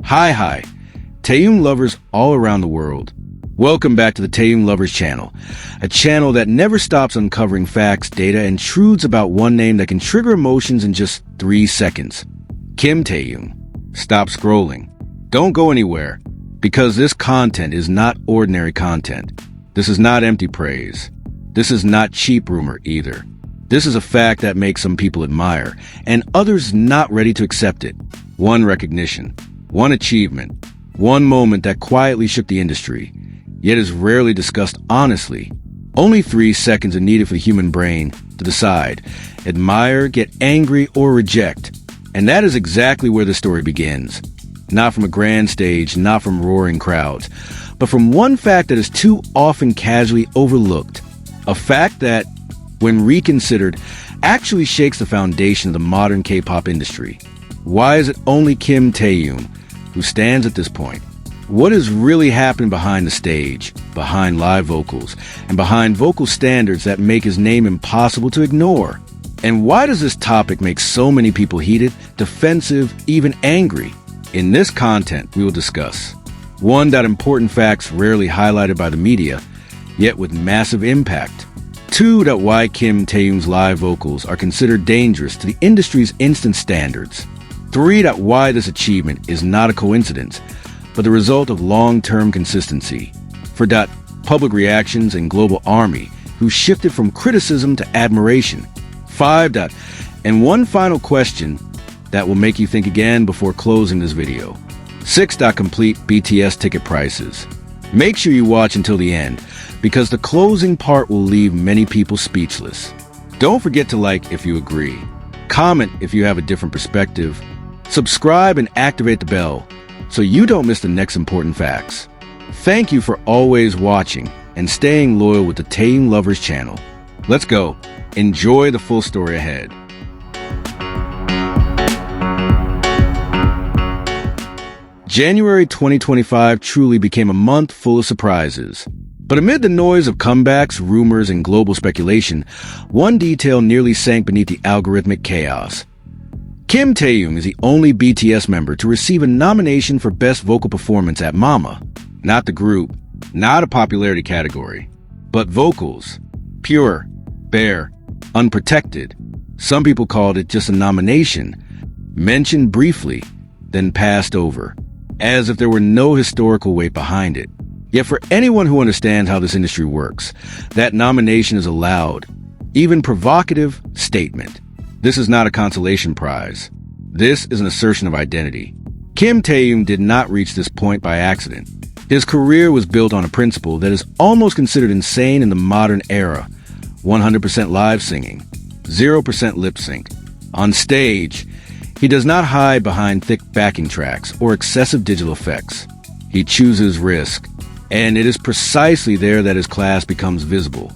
Hi, Taehyung lovers all around the world. Welcome back to the Taehyung Lovers channel, a channel that never stops uncovering facts, data, and truths about one name that can trigger emotions in just 3 seconds. Kim Taehyung. Stop scrolling. Don't go anywhere, because this content is not ordinary content. This is not empty praise. This is not cheap rumor either. This is a fact that makes some people admire, and others not ready to accept it. One recognition, one achievement, one moment that quietly shook the industry, yet is rarely discussed honestly. Only 3 seconds are needed for the human brain to decide, admire, get angry, or reject. And that is exactly where the story begins. Not from a grand stage, not from roaring crowds, but from one fact that is too often casually overlooked. A fact that, when reconsidered, actually shakes the foundation of the modern K-pop industry. Why is it only Kim Taehyung who stands at this point? What is really happening behind the stage, behind live vocals, and behind vocal standards that make his name impossible to ignore? And why does this topic make so many people heated, defensive, even angry? In this content, we will discuss 1. Important facts rarely highlighted by the media, yet with massive impact. 2. Why Kim Taehyung's live vocals are considered dangerous to the industry's instant standards. 3. Why this achievement is not a coincidence, but the result of long-term consistency. 4. Public reactions and global army, who shifted from criticism to admiration. 5. And one final question that will make you think again before closing this video. 6. Complete BTS ticket prices. Make sure you watch until the end, because the closing part will leave many people speechless. Don't forget to like if you agree. Comment if you have a different perspective. Subscribe and activate the bell so you don't miss the next important facts. Thank you for always watching and staying loyal with the Taehyung Lovers channel. Let's go. Enjoy the full story ahead. January 2025 truly became a month full of surprises. But amid the noise of comebacks, rumors, and global speculation, one detail nearly sank beneath the algorithmic chaos. Kim Taehyung is the only BTS member to receive a nomination for Best Vocal Performance at Mama. Not the group, not a popularity category, but vocals. Pure, bare, unprotected. Some people called it just a nomination, mentioned briefly, then passed over, as if there were no historical weight behind it. Yet for anyone who understands how this industry works, that nomination is a loud, even provocative statement. This is not a consolation prize. This is an assertion of identity. Kim Taehyung did not reach this point by accident. His career was built on a principle that is almost considered insane in the modern era. 100% live singing, 0% lip sync. On stage, he does not hide behind thick backing tracks or excessive digital effects. He chooses risk, and it is precisely there that his class becomes visible.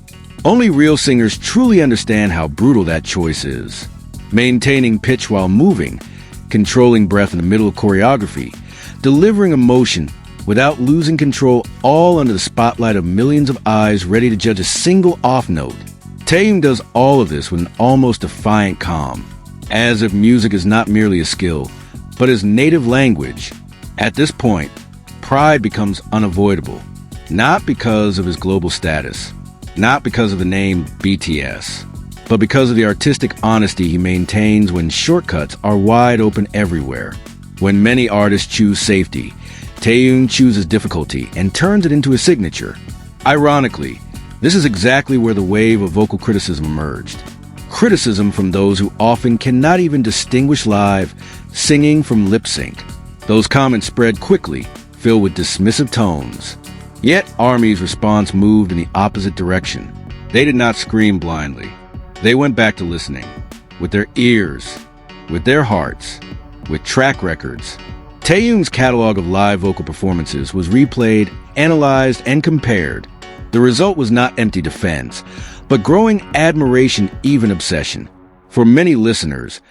Only real singers truly understand how brutal that choice is. Maintaining pitch while moving, controlling breath in the middle of choreography, delivering emotion without losing control, all under the spotlight of millions of eyes ready to judge a single off note. Taehyung does all of this with an almost defiant calm, as if music is not merely a skill, but his native language. At this point, pride becomes unavoidable, not because of his global status, not because of the name BTS, but because of the artistic honesty he maintains when shortcuts are wide open everywhere. When many artists choose safety, Taehyung chooses difficulty and turns it into a signature. Ironically, this is exactly where the wave of vocal criticism emerged. Criticism from those who often cannot even distinguish live singing from lip sync. Those comments spread quickly, filled with dismissive tones. Yet ARMY's response moved in the opposite direction. They did not scream blindly. They went back to listening, with their ears, with their hearts, with track records. Taehyung's catalog of live vocal performances was replayed, analyzed, and compared. The result was not empty defense, but growing admiration, even obsession. For many listeners,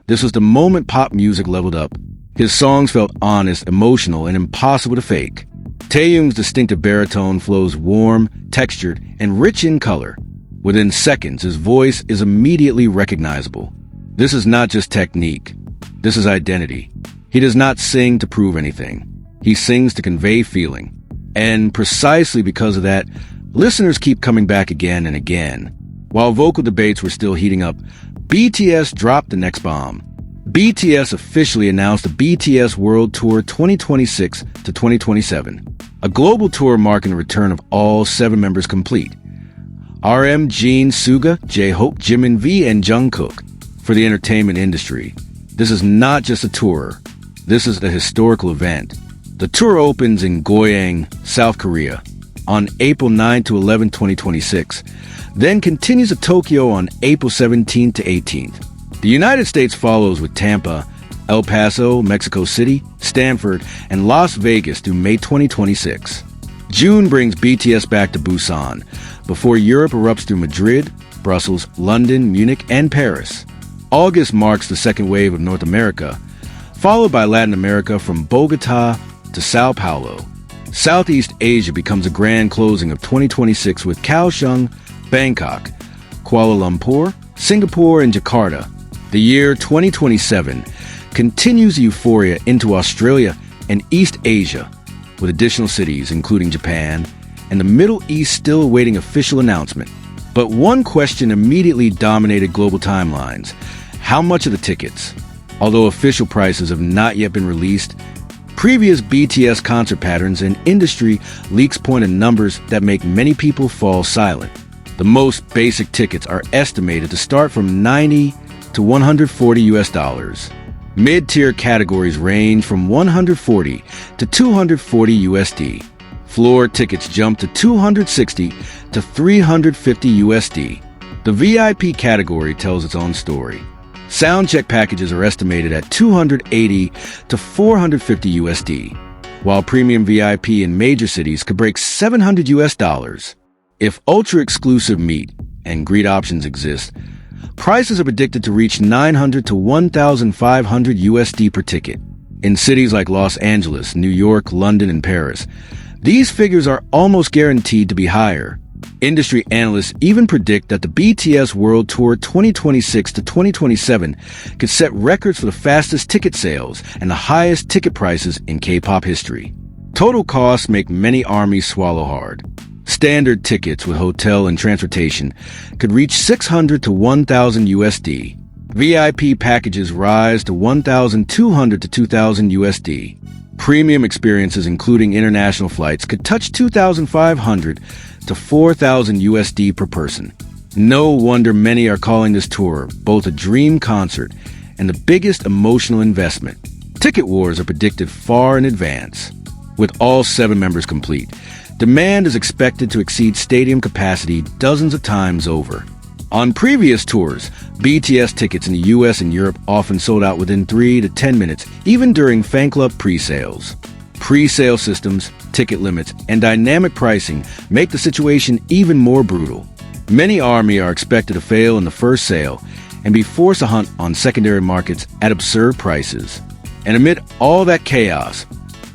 this was the moment pop music leveled up. His songs felt honest, emotional, and impossible to fake. Taehyung's distinctive baritone flows warm, textured, and rich in color. Within seconds, his voice is immediately recognizable. This is not just technique. This is identity. He does not sing to prove anything. He sings to convey feeling. And precisely because of that, listeners keep coming back again and again. While vocal debates were still heating up, BTS dropped the next bomb. BTS officially announced the BTS World Tour 2026 to 2027, a global tour marking the return of all 7 members complete. RM, Jin, Suga, J-Hope, Jimin, V, and Jungkook. For the entertainment industry, this is not just a tour. This is a historical event. The tour opens in Goyang, South Korea, on April 9 to 11, 2026, then continues to Tokyo on April 17 to 18th. The United States follows with Tampa, El Paso, Mexico City, Stanford, and Las Vegas through May 2026. June brings BTS back to Busan, before Europe erupts through Madrid, Brussels, London, Munich, and Paris. August marks the second wave of North America, followed by Latin America from Bogota to Sao Paulo. Southeast Asia becomes a grand closing of 2026 with Kaohsiung, Bangkok, Kuala Lumpur, Singapore, and Jakarta. The year 2027 continues euphoria into Australia and East Asia, with additional cities including Japan and the Middle East still awaiting official announcement. But one question immediately dominated global timelines: how much are the tickets? Although official prices have not yet been released, previous BTS concert patterns and industry leaks point to numbers that make many people fall silent. The most basic tickets are estimated to start from $90 to $140. Mid-tier categories range from $140 to $240. Floor tickets jump to $260 to $350. The VIP category tells its own story. Soundcheck packages are estimated at $280 to $450, while premium VIP in major cities could break $700. If ultra-exclusive meet and greet options exist, prices are predicted to reach $900 to $1,500 per ticket. In cities like Los Angeles, New York, London, and Paris, these figures are almost guaranteed to be higher. Industry analysts even predict that the BTS World Tour 2026 to 2027 could set records for the fastest ticket sales and the highest ticket prices in K-pop history. Total costs make many armies swallow hard. Standard tickets with hotel and transportation could reach $600 to $1,000. VIP packages rise to $1,200 to $2,000. Premium experiences, including international flights, could touch $2,500 to $4,000 per person. No wonder many are calling this tour both a dream concert and the biggest emotional investment. Ticket wars are predicted far in advance. With all 7 members complete, demand is expected to exceed stadium capacity dozens of times over. On previous tours, BTS tickets in the US and Europe often sold out within 3 to 10 minutes, even during fan club pre-sales. Pre-sale systems, ticket limits, and dynamic pricing make the situation even more brutal. Many ARMY are expected to fail in the first sale and be forced to hunt on secondary markets at absurd prices. And amid all that chaos,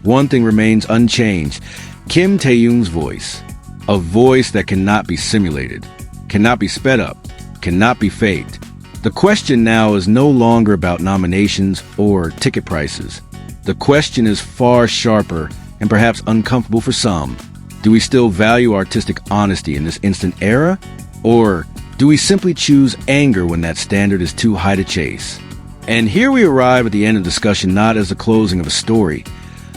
one thing remains unchanged: Kim Taehyung's voice. A voice that cannot be simulated, cannot be sped up, cannot be faked. The question now is no longer about nominations or ticket prices. The question is far sharper and perhaps uncomfortable for some. Do we still value artistic honesty in this instant era? Or do we simply choose anger when that standard is too high to chase? And here we arrive at the end of the discussion, not as the closing of a story,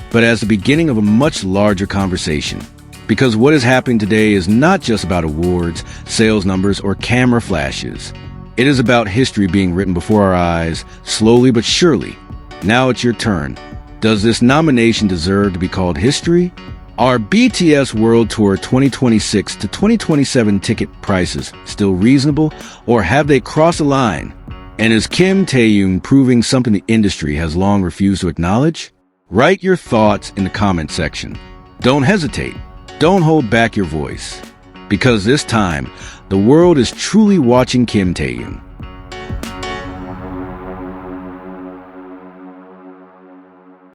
but as the beginning of a much larger conversation. Because what is happening today is not just about awards, sales numbers, or camera flashes. It is about history being written before our eyes, slowly but surely. Now it's your turn. Does this nomination deserve to be called history? Are BTS World Tour 2026 to 2027 ticket prices still reasonable, or have they crossed a line? And is Kim Taehyung proving something the industry has long refused to acknowledge? Write your thoughts in the comment section. Don't hesitate. Don't hold back your voice. Because this time, the world is truly watching Kim Taehyung.